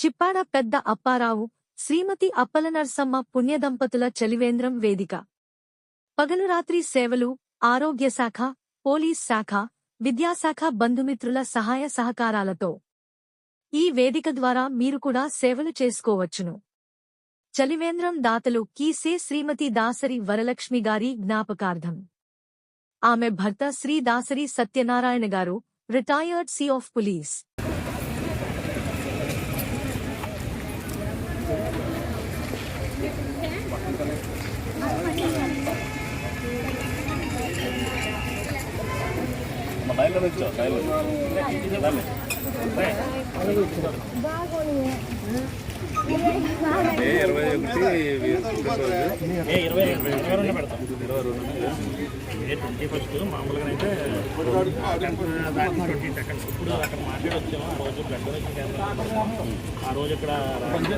చిప్పాడ పెద్ద అప్పారావు, శ్రీమతి అప్పలనర్సమ్మ పుణ్యదంపతుల చలివేంద్రం వేదిక. పగలు రాత్రి సేవలు, ఆరోగ్య శాఖ, పోలీస్ శాఖ, విద్యాశాఖ బంధుమిత్రుల సహాయ సహకారాలతో ఈ వేదిక ద్వారా మీరు కూడా సేవలు చేసుకోవచ్చును. చలివేంద్రం దాతలు కీసే శ్రీమతి దాసరి వరలక్ష్మి గారి జ్ఞాపకార్థం. ఆమె భర్త శ్రీ దాసరి సత్యనారాయణ గారు, రిటైర్డ్ సి ఆఫ్ పోలీస్. మామూలుగా అయితే ఇప్పుడు అక్కడ మాట్లాడొచ్చాము. ఆ రోజు బ్లడ్ డొనేషన్ క్యాంప్, ఆ రోజు ఇక్కడ 20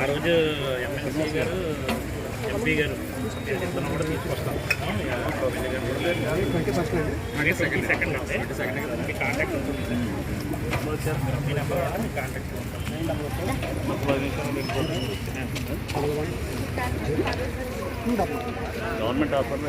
ఆ రోజు ఎమ్మెల్సీ గారు, ఎంపీ గారు ఇద్దరు కూడా తీసుకొస్తాం. సెకండ్ అంటే కాంటాక్ట్ ఉంటుంది. మీ నెంబర్ మీ కాంటాక్ట్ గవర్నమెంట్ ఆఫర్